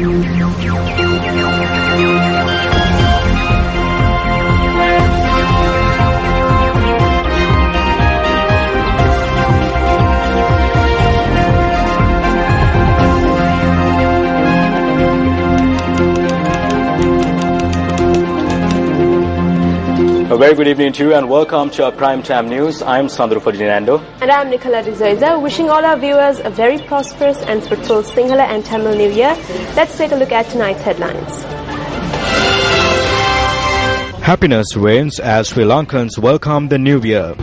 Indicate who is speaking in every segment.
Speaker 1: A very good evening to you and welcome to our Primetime News. I'm Sandro Ferdinando.
Speaker 2: And I'm Nicola D'Souza, wishing all our viewers a very prosperous and fruitful Sinhala and Tamil New Year. Let's take a look at tonight's headlines.
Speaker 1: Happiness reigns as Sri Lankans welcome the New Year.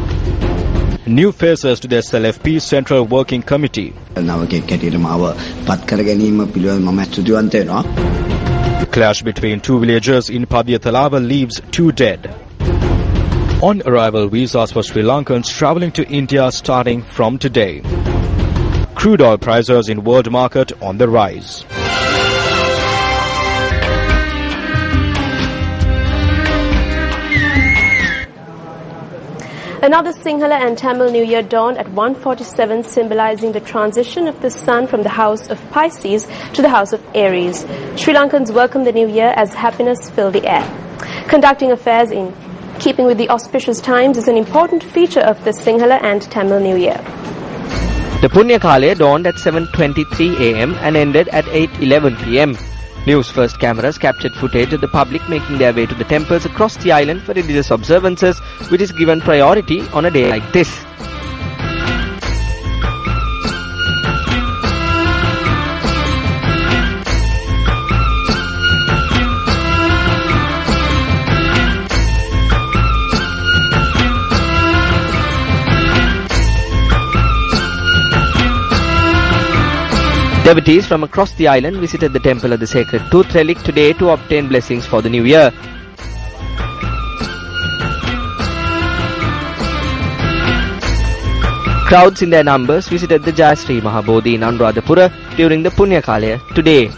Speaker 1: New faces to the SLFP Central Working Committee. Clash between two villagers in Padiyathalava leaves 2 dead. On arrival visas for Sri Lankans travelling to India starting from today. Crude oil prices in world market on the rise.
Speaker 2: Another Sinhala and Tamil New Year dawned at 1:47, symbolizing the transition of the sun from the house of Pisces to the house of Aries. Sri Lankans welcome the new year as happiness filled the air. Conducting affairs in keeping with the auspicious times is an important feature of the Sinhala and Tamil New Year.
Speaker 3: The Punya Kale dawned at 7:23 am and ended at 8:11 pm. Newsfirst cameras captured footage of the public making their way to the temples across the island for religious observances, which is given priority on a day like this. Devotees from across the island visited the temple of the sacred tooth relic today to obtain blessings for the new year. Crowds in their numbers visited the Jayasri Mahabodhi in Anuradhapura during the Punya Kalaya today.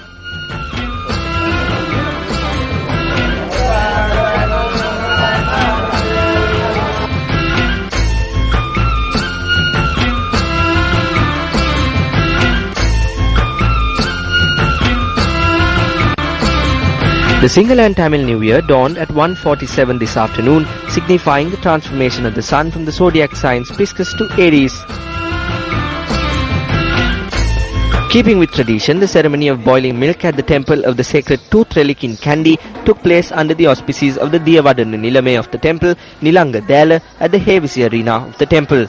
Speaker 3: The Sinhala and Tamil New Year dawned at 1:47 this afternoon, signifying the transformation of the sun from the zodiac signs Pisces to Aries. Keeping with tradition, the ceremony of boiling milk at the temple of the sacred tooth relic in Kandy took place under the auspices of the Diyavadana Nilame of the temple, Nilanga Dela, at the Hevisi arena of the temple.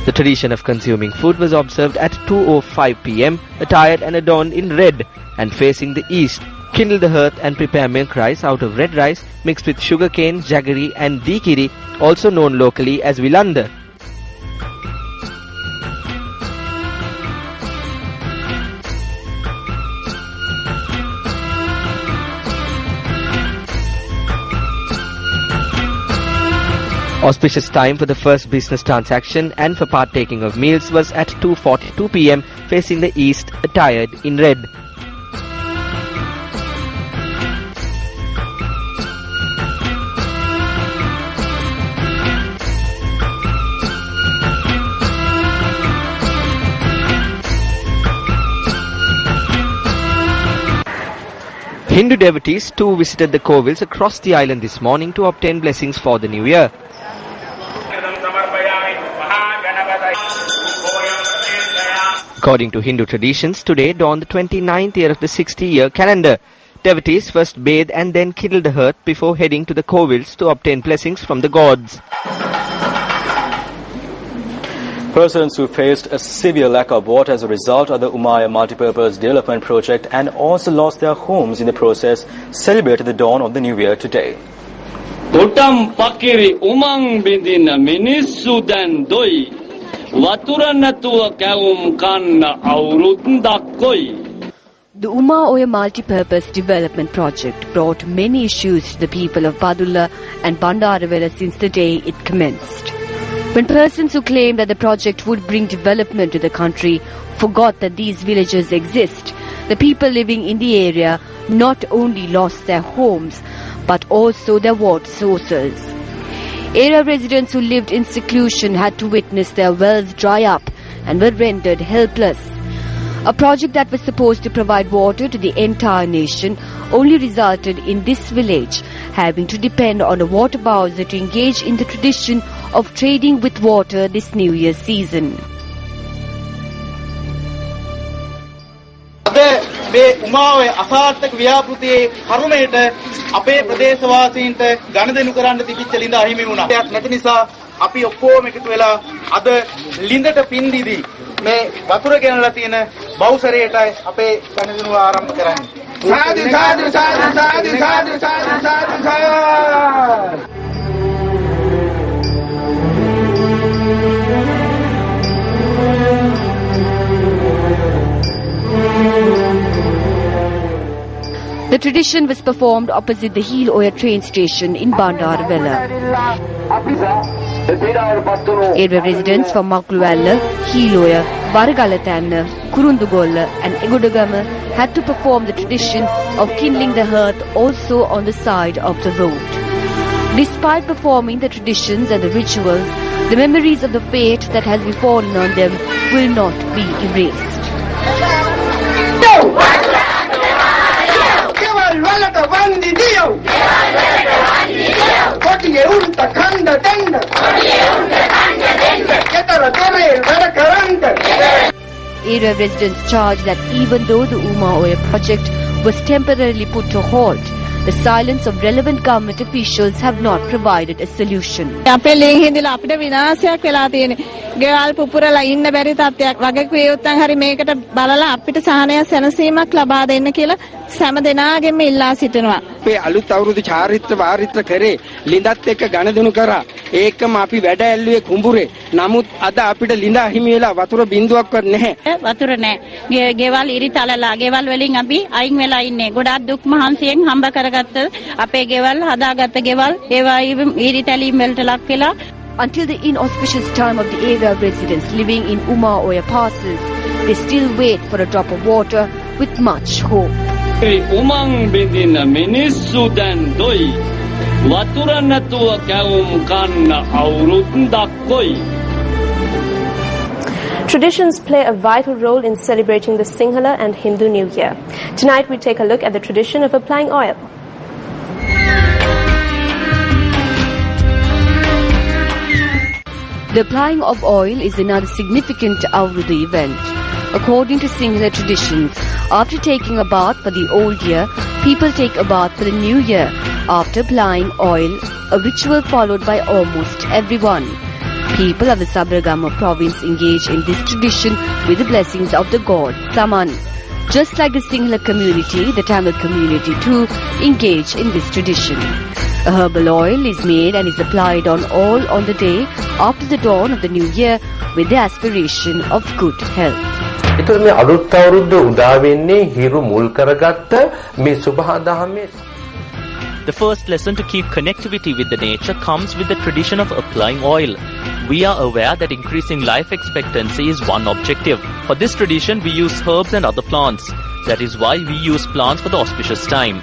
Speaker 3: The tradition of consuming food was observed at 2:05 pm, attired and adorned in red and facing the east. Kindle the hearth and prepare milk rice out of red rice mixed with sugarcane, jaggery and dikiri, also known locally as vilanda. Auspicious time for the first business transaction and for partaking of meals was at 2:42 pm, facing the east, attired in red. Hindu devotees too visited the Kovils across the island this morning to obtain blessings for the new year. According to Hindu traditions, today dawned the 29th year of the 60-year calendar. Devotees first bathe and then kindle the hearth before heading to the Kovils to obtain blessings from the gods.
Speaker 1: Persons who faced a severe lack of water as a result of the Umaya Multipurpose Development Project and also lost their homes in the process celebrated the dawn of the new year today.
Speaker 4: Utam pakiri umang bindina minissu dan doi waturanatua kaum kanna aurundakoi.
Speaker 5: The Uma Oya Multipurpose Development Project brought many issues to the people of Badulla and Bandaravela since the day it commenced. When persons who claimed that the project would bring development to the country forgot that these villages exist, the people living in the area not only lost their homes but also their water sources. Area residents who lived in seclusion had to witness their wells dry up and were rendered helpless. A project that was supposed to provide water to the entire nation only resulted in this village having to depend on a water bowser to engage in the tradition of trading with water this New Year season.
Speaker 6: මේ උමාවේ අසාර්ථක ව්‍යාපෘතියේ කර්මයට අපේ ප්‍රදේශවාසීන්ට ගනුදෙනු කරන්න තිබිච්ච ලිඳ අහිමි වුණා. ඒක නැති නිසා අපි ඔක්කොම එකතු වෙලා අද ලිඳට පින් දීදී මේ වතුර ගෙනලා තියෙන බවුසරයටයි අපේ ගනුදෙනුව ආරම්භ කරන්නේ. සාදු සාදු සාදු සාදු සාදු සාදු සාදු.
Speaker 5: The tradition was performed opposite the Heel Oya train station in Bandaravela. Area residents from Makluwalla, Heel Oya, Varagalathanna, Kurundugolla and Egudagama had to perform the tradition of kindling the hearth also on the side of the road. Despite performing the traditions and the rituals, the memories of the fate that has befallen on them will not be erased. Area residents charge that even though the Uma Oya project was temporarily put to halt, the silence of relevant government officials have not provided a solution.
Speaker 7: ගෙවල් පුපුරලා ඉන්න බැරි තත්ත්වයක් වගේ උත්තන් හරි මේකට බලලා අපිට සහනයක් සැනසීමක් ලබා දෙන්න කියලා හැම දෙනාගෙම ඉල්ලා සිටිනවා.
Speaker 8: අපේ අලුත් අවුරුදු චාරිත්‍ර වාරිත්‍ර කරේ ලිඳත් එක්ක ගණදෙනු කරා. ඒකම අපි වැඩ ඇල්ලුවේ කුඹුරේ. නමුත් අද අපිට ලිඳ හිමි වෙලා වතුර බින්දුවක්වත් නැහැ.
Speaker 7: වතුර නැහැ. ගෙවල් ඉරිතලලා ගෙවල් වලින් අපි අයින් වෙලා ඉන්නේ. ගොඩාක් දුක් මහන්සියෙන් හම්බ කරගත්ත අපේ ගෙවල් හදාගත්ත ගෙවල් ඒවා ඉරිතැලීම් වලට ලක් වෙලා.
Speaker 5: Until the inauspicious time of the area residents living in Uma Oya passes, they still wait for a drop of water with much hope.
Speaker 4: උමං බින්දින මිනිස්සු දැන් දොයි වතුර නැතුව කැවුම් කන්න අවුරුද්දක් කොයි.
Speaker 2: Traditions play a vital role in celebrating the Sinhala and Hindu New Year. Tonight we take a look at the tradition of applying oil. The applying of oil is another significant Avrudu event. According to Sinhala traditions, after taking a bath for the old year, people take a bath for the new year after applying oil, a ritual followed by almost everyone. People of the Sabaragama province engage in this tradition with the blessings of the god Saman. Just like the Sinhala community, the Tamil community too engage in this tradition. A herbal oil is made and is applied on all on the day after the dawn of the new year with the aspiration of good health.
Speaker 9: ඒතර මේ අලුත් අවුරුද්ද උදා වෙන්නේ හිරු මුල් කරගත්ත මේ සුභා දහමේ.
Speaker 10: The first lesson to keep connectivity with the nature comes with the tradition of applying oil. We are aware that increasing life expectancy is one objective. For this tradition, we use herbs and other plants. That is why we use plants for the auspicious time.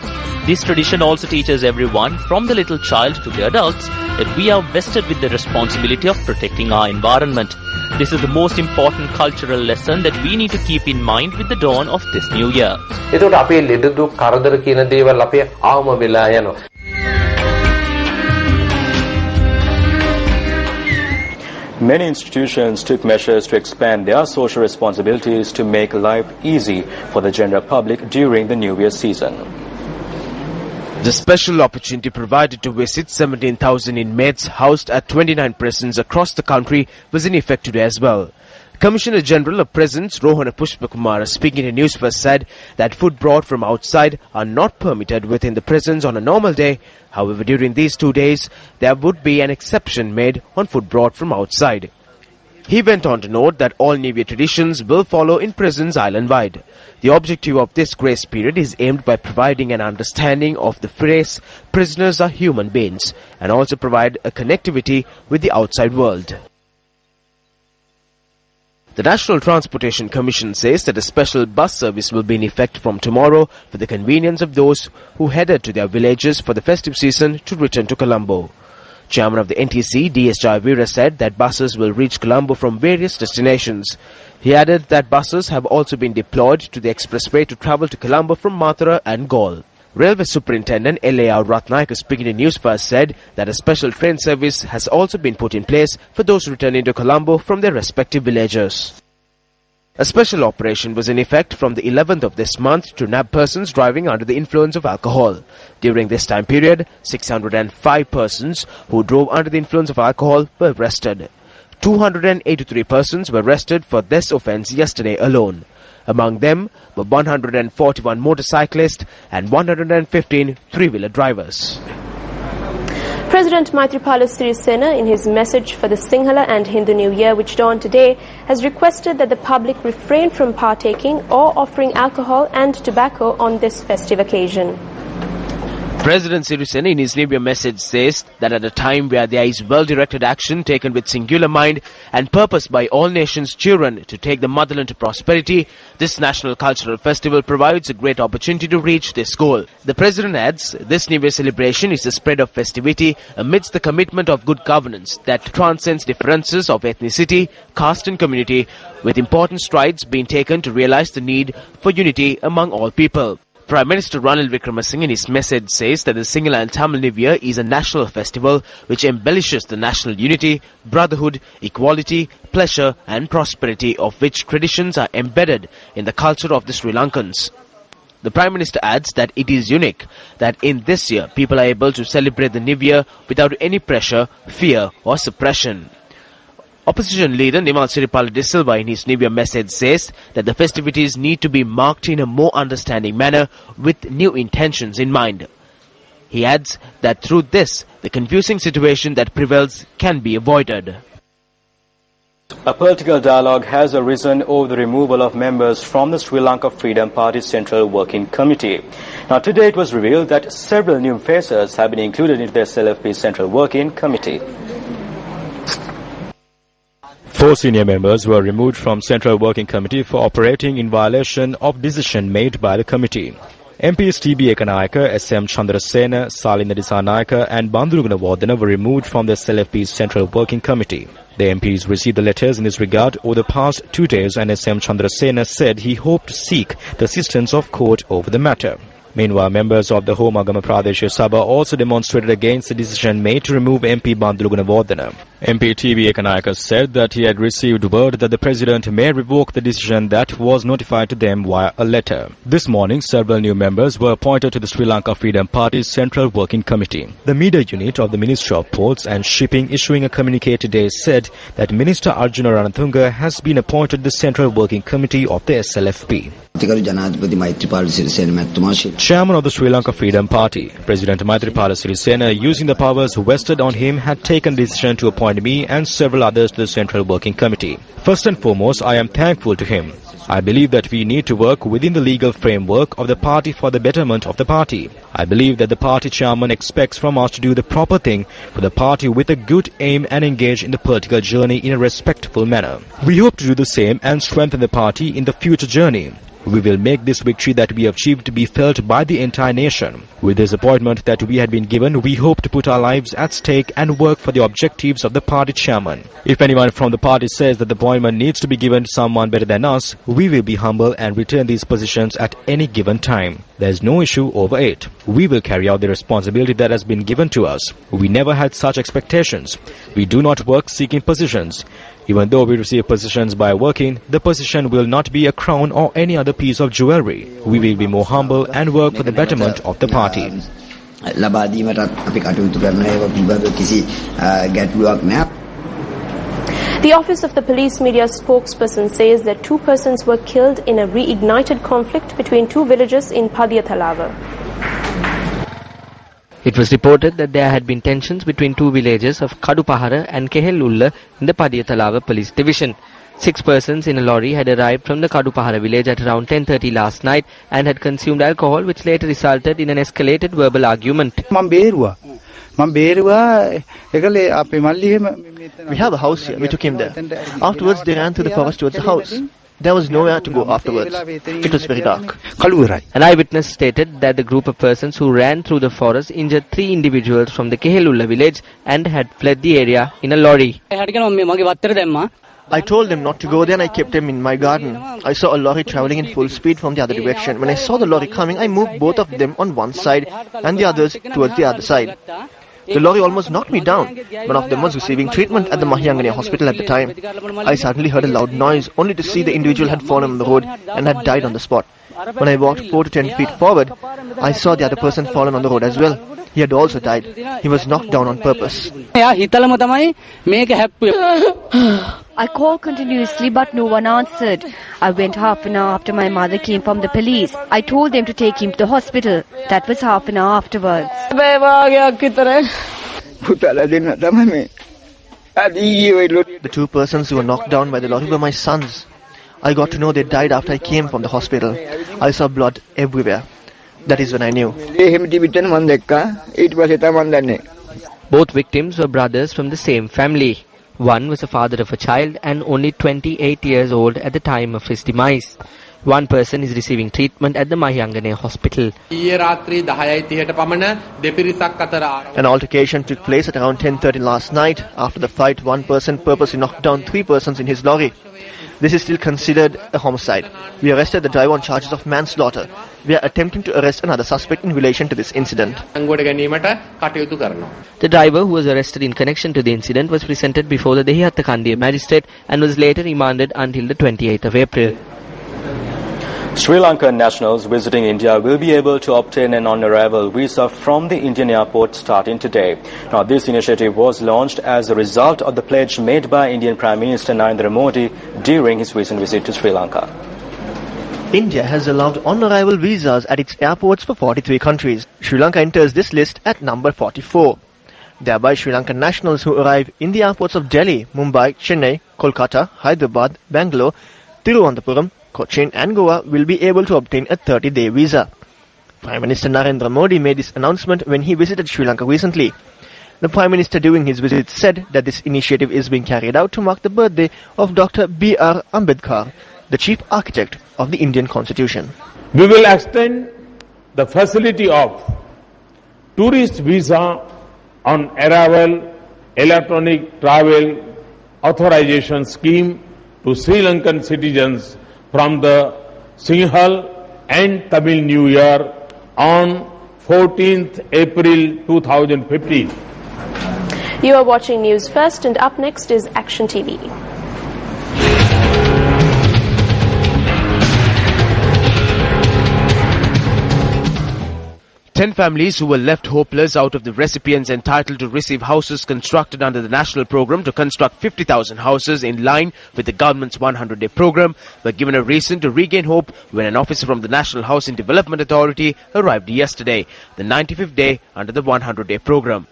Speaker 10: This tradition also teaches everyone, from the little child to the adults, that we are vested with the responsibility of protecting our environment. This is the most important cultural lesson that we need to keep in mind with the dawn of this new year.
Speaker 9: එතකොට අපේ ලෙඩ දුක් කරදර කියන දේවල් අපේ ආවම වෙලා යනවා.
Speaker 1: Many institutions took measures to expand their social responsibilities to make life easy for the general public during the New Year season.
Speaker 11: The special opportunity provided to visit 17,000 inmates housed at 29 prisons across the country was in effect today as well. Commissioner General of Prisons Rohana Pushpakumara, speaking to Newsfirst, said that food brought from outside are not permitted within the prisons on a normal day. However, during these 2 days, there would be an exception made on food brought from outside. He went on to note that all New Year traditions will follow in prisons island-wide. The objective of this grace period is aimed by providing an understanding of the phrase prisoners are human beings and also provide a connectivity with the outside world. The National Transportation Commission says that a special bus service will be in effect from tomorrow for the convenience of those who headed to their villages for the festive season to return to Colombo. Chairman of the NTC, D.S. Jayavira, said that buses will reach Colombo from various destinations. He added that buses have also been deployed to the expressway to travel to Colombo from Mathura and Galle. Railway Superintendent L.A.R. Ratnayaka, speaking to Newsfirst, said that a special train service has also been put in place for those returning to Colombo from their respective villages. A special operation was in effect from the 11th of this month to nab persons driving under the influence of alcohol. During this time period, 605 persons who drove under the influence of alcohol were arrested. 283 persons were arrested for this offence yesterday alone. Among them were 141 motorcyclists and 115 three-wheeler drivers.
Speaker 2: President Maithripala Sirisena, in his message for the Sinhala and Hindu New Year, which dawned today, has requested that the public refrain from partaking or offering alcohol and tobacco on this festive occasion.
Speaker 11: President Sirisena, in his New Year message, says that at a time where there is well-directed action taken with singular mind and purpose by all nations' children to take the motherland to prosperity, this national cultural festival provides a great opportunity to reach this goal. The President adds, this New Year celebration is a spread of festivity amidst the commitment of good governance that transcends differences of ethnicity, caste and community, with important strides being taken to realize the need for unity among all people. Prime Minister Ranil Wickremesinghe in his message says that the Sinhala and Tamil New Year is a national festival which embellishes the national unity, brotherhood, equality, pleasure and prosperity of which traditions are embedded in the culture of the Sri Lankans. The Prime Minister adds that it is unique that in this year people are able to celebrate the New Year without any pressure, fear or suppression. Opposition leader Nimal Siripala De Silva in his New Year message says that the festivities need to be marked in a more understanding manner with new intentions in mind. He adds that through this, the confusing situation that prevails can be avoided.
Speaker 1: A political dialogue has arisen over the removal of members from the Sri Lanka Freedom Party Central Working Committee. Now today it was revealed that several new faces have been included into the SLFP Central Working Committee. 4 senior members were removed from Central Working Committee for operating in violation of decision made by the committee. MPs TB Ekanayaka, SM Chandrasena, Salinda Disanayaka and Bandurugana Wardana were removed from the SLFP Central Working Committee. The MPs received the letters in this regard over the past 2 days, and SM Chandrasena said he hoped to seek the assistance of court over the matter. Meanwhile, members of the Home Agama Pradesh Sabha also demonstrated against the decision made to remove MP Bandurugana Wardana. MP TB Ekanayaka said that he had received word that the President may revoke the decision that was notified to them via a letter. This morning, several new members were appointed to the Sri Lanka Freedom Party's Central Working Committee. The media unit of the Ministry of Ports and Shipping, issuing a communique today, said that Minister Arjuna Ranatunga has been appointed to the Central Working Committee of the SLFP. Chairman of the Sri Lanka Freedom Party, President Maithripala Sirisena, using the powers vested on him, had taken the decision to appoint me and several others to the Central Working Committee. First and foremost, I am thankful to him. I believe that we need to work within the legal framework of the party for the betterment of the party. I believe that the party chairman expects from us to do the proper thing for the party with a good aim and engage in the political journey in a respectful manner. We hope to do the same and strengthen the party in the future journey. We will make this victory that we achieved to be felt by the entire nation. With this appointment that we had been given, we hope to put our lives at stake and work for the objectives of the party chairman. If anyone from the party says that the appointment needs to be given to someone better than us, we will be humble and return these positions at any given time. There is no issue over it. We will carry out the responsibility that has been given to us. We never had such expectations. We do not work seeking positions. Even though we receive positions by working, the position will not be a crown or any other piece of jewelry. We will be more humble and work for the betterment of the party.
Speaker 2: The Office of the Police Media spokesperson says that 2 persons were killed in a reignited conflict between 2 villages in Padiyathalava.
Speaker 3: It was reported that there had been tensions between 2 villages of Kadupahara and Kehelulla in the Padiyathalava police division. 6 persons in a lorry had arrived from the Kadupahara village at around 10:30 last night and had consumed alcohol, which later resulted in an escalated verbal argument.
Speaker 12: We have a house here. We took him there. Afterwards, they ran through the forest towards the house. There was nowhere to go afterwards. It was very dark.
Speaker 3: An eyewitness stated that the group of persons who ran through the forest injured 3 individuals from the Kehelulla village and had fled the area in a lorry.
Speaker 12: I told them not to go there and I kept them in my garden. I saw a lorry travelling in full speed from the other direction. When I saw the lorry coming, I moved both of them on one side and the others towards the other side. The lorry almost knocked me down. One of them was receiving treatment at the Mahiyangane hospital at the time. I suddenly heard a loud noise, only to see the individual had fallen on the road and had died on the spot. When I walked 4 to 10 feet forward, I saw the other person fallen on the road as well. He had also died. He was knocked down on purpose.
Speaker 5: I called continuously but no one answered. I went half an hour after my mother came from the police. I told them to take him to the hospital. That was half an hour afterwards.
Speaker 12: The 2 persons who were knocked down by the lorry were my sons. I got to know they died after I came from the hospital. I saw blood everywhere. That is when I knew.
Speaker 3: Both victims were brothers from the same family. One was the father of a child and only 28 years old at the time of his demise. One person is receiving treatment at the Mahiyangane hospital.
Speaker 12: An altercation took place at around 10:30 last night. After the fight, one person purposely knocked down 3 persons in his lorry. This is still considered a homicide. We arrested the driver on charges of manslaughter. We are attempting to arrest another suspect in relation to this incident.
Speaker 3: The driver, who was arrested in connection to the incident, was presented before the Dehiyattakandiya magistrate and was later remanded until the 28th of April.
Speaker 1: Sri Lankan nationals visiting India will be able to obtain an on-arrival visa from the Indian airport starting today. Now, this initiative was launched as a result of the pledge made by Indian Prime Minister Narendra Modi during his recent visit to Sri Lanka.
Speaker 12: India has allowed on-arrival visas at its airports for 43 countries. Sri Lanka enters this list at number 44. Thereby, Sri Lankan nationals who arrive in the airports of Delhi, Mumbai, Chennai, Kolkata, Hyderabad, Bangalore, Tiruvananthapuram, Cochin and Goa will be able to obtain a 30-day visa. Prime Minister Narendra Modi made this announcement when he visited Sri Lanka recently. The Prime Minister during his visit said that this initiative is being carried out to mark the birthday of Dr. B.R. Ambedkar, the chief architect of the Indian Constitution.
Speaker 13: We will extend the facility of tourist visa on arrival electronic travel authorization scheme to Sri Lankan citizens from the Sinhal and Tamil New Year on 14th April 2015.
Speaker 2: You are watching News First, and up next is Action TV.
Speaker 11: Ten families who were left hopeless out of the recipients entitled to receive houses constructed under the national program to construct 50,000 houses in line with the government's 100-day program were given a reason to regain hope when an officer from the National Housing Development Authority arrived yesterday, the 95th day under the 100-day program.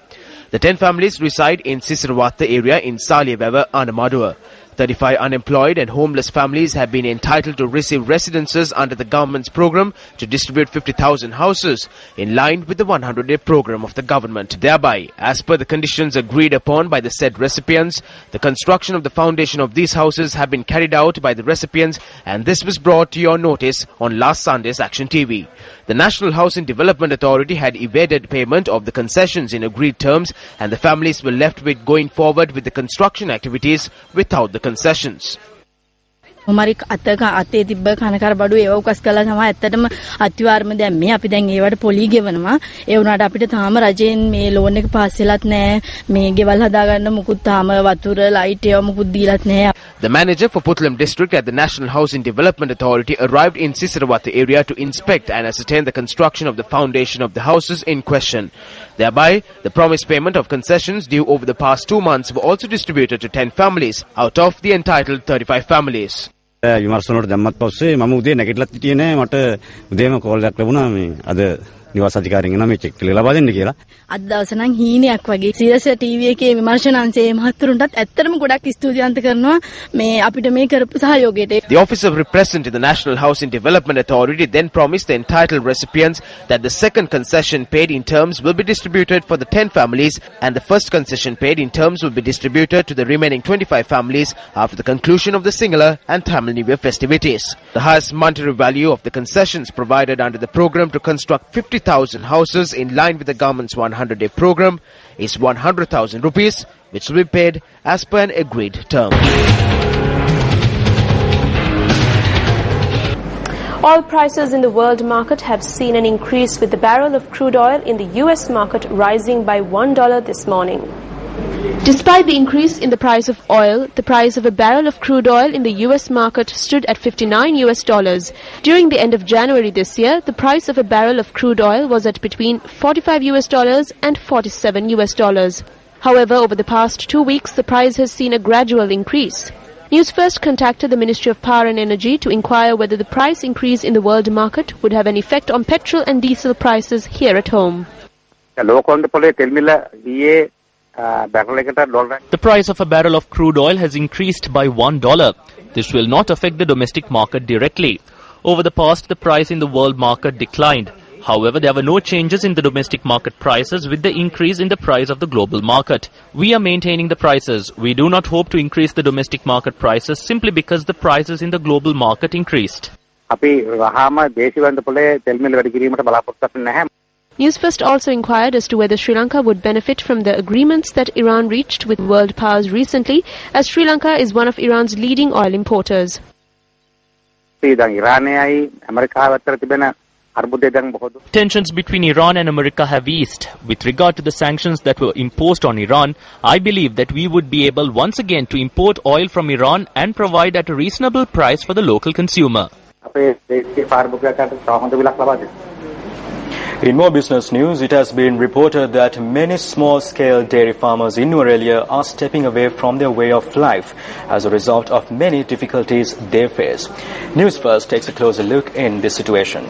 Speaker 11: The 10 families reside in Sisirwatta area in Saliyaveva, Anamadua. 35 unemployed and homeless families have been entitled to receive residences under the government's program to distribute 50,000 houses in line with the 100-day program of the government. Thereby, as per the conditions agreed upon by the said recipients, the construction of the foundation of these houses have been carried out by the recipients, and this was brought to your notice on last Sunday's Action TV. The National Housing Development Authority had evaded payment of the concessions in agreed terms, and the families were left with going forward with the construction activities without the concessions.
Speaker 14: මොමාරි අතේ තිබ්බ කනකර බඩු ඒව උකස් කළා තමයි ඇත්තටම අත්විවරම දැන් මේ අපි දැන් ඒවට පොලි ගෙවනවා ඒ වුණාට අපිට තාම රජයෙන් මේ ලෝන් එක පාස් වෙලත් නැහැ මේ ගෙවල් හදාගන්න මුකුත් තාම වතුර ලයිට් ඒව මුකුත් දීලත් නැහැ.
Speaker 11: The manager for Putlam district at the National Housing Development Authority arrived in Sisirwatta area to inspect and ascertain the construction of the foundation of the houses in question. Thereby, the promised payment of concessions due over the past 2 months were also distributed to 10 families out of the entitled 35 families.
Speaker 15: විමර්ශනවලට දැම්මත් පස්සේ මම උදේ නැගිටලත් හිටියේ නෑ මට උදේම call එකක් ලැබුණා මේ අද නිවාස අධිකාරියෙන් නම් මේ චෙක් එක ලබා දෙන්න කියලා.
Speaker 14: අද දවස නම් හීනයක් වගේ. සීරස ටීවී එකේ විමර්ශනාංශයේ මහතුරුන්ටත් ඇත්තටම ගොඩක් ස්තුතිවන්ත කරනවා මේ අපිට මේ කරපු සහයෝගයට.
Speaker 11: The officer representing the National Housing Development Authority then promised the entitled recipients that the second concession paid in terms will be distributed for the 10 families and the first concession paid in terms will be distributed to the remaining 25 families after the conclusion of the Sinhala and Tamil New Year festivities. The highest monetary value of the concessions provided under the program to construct 50,000 houses in line with the government's 100-day program is 100,000 rupees, which will be paid as per an agreed term.
Speaker 2: Oil prices in the world market have seen an increase, with the barrel of crude oil in the US market rising by $1 this morning. Despite the increase in the price of oil, the price of a barrel of crude oil in the US market stood at $59. During the end of January this year, the price of a barrel of crude oil was at between $45 and $47. However, over the past 2 weeks, the price has seen a gradual increase. Newsfirst contacted the Ministry of Power and Energy to inquire whether the price increase in the world market would have an effect on petrol and diesel prices here at home.
Speaker 10: The price of a barrel of crude oil has increased by $1. This will not affect the domestic market directly. Over the past, the price in the world market declined. However, there were no changes in the domestic market prices with the increase in the price of the global market. We are maintaining the prices. We do not hope to increase the domestic market prices simply because the prices in the global market increased.
Speaker 2: Newsfirst also inquired as to whether Sri Lanka would benefit from the agreements that Iran reached with world powers recently, as Sri Lanka is one of Iran's leading oil importers.
Speaker 10: Tensions between Iran and America have eased. With regard to the sanctions that were imposed on Iran, I believe that we would be able once again to import oil from Iran and provide at a reasonable price for the local consumer.
Speaker 1: In more business news, it has been reported that many small-scale dairy farmers in Norelia are stepping away from their way of life as a result of many difficulties they face. Newsfirst takes a closer look in this situation.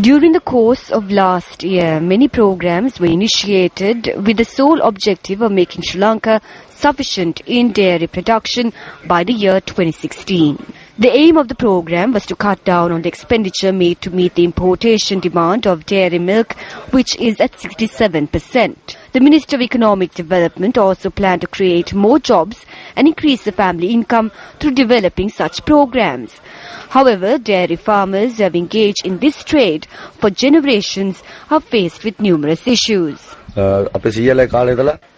Speaker 5: During the course of last year, many programs were initiated with the sole objective of making Sri Lanka sufficient in dairy production by the year 2016. The aim of the program was to cut down on the expenditure made to meet the importation demand of dairy milk, which is at 67%. The Minister of Economic Development also planned to create more jobs and increase the family income through developing such programs. However, dairy farmers who have engaged in this trade for generations are faced with numerous issues.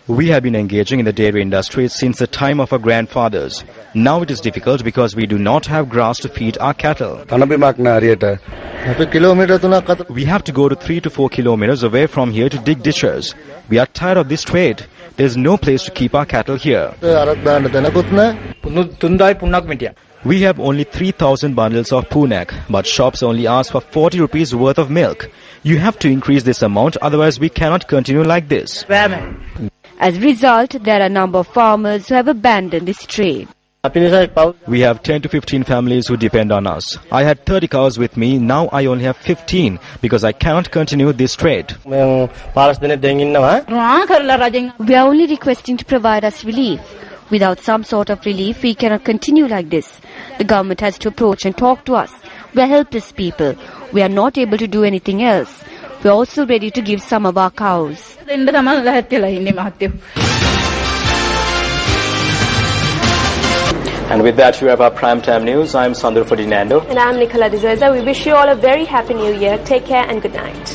Speaker 1: We have been engaging in the dairy industry since the time of our grandfathers. Now it is difficult because we do not have grass to feed our cattle. We have to go to 3 to 4 kilometers away from here to dig ditches. We are tired of this trade. There is no place to keep our cattle here. We have only 3,000 bundles of punak, but shops only ask for 40 rupees worth of milk. You have to increase this amount, otherwise we cannot continue like this.
Speaker 5: As a result, there are a number of farmers who have abandoned this trade.
Speaker 1: We have 10 to 15 families who depend on us. I had 30 cows with me, now I only have 15 because I cannot continue this trade.
Speaker 5: We are only requesting to provide us relief. Without some sort of relief, we cannot continue like this. The government has to approach and talk to us. We are helpless people. We are not able to do anything else. We are also ready to give some of our cows.
Speaker 1: And with that, we have our primetime news. I am Sandro Ferdinando.
Speaker 2: And I am Nicola De Zoisa. We wish you all a very happy new year. Take care and good night.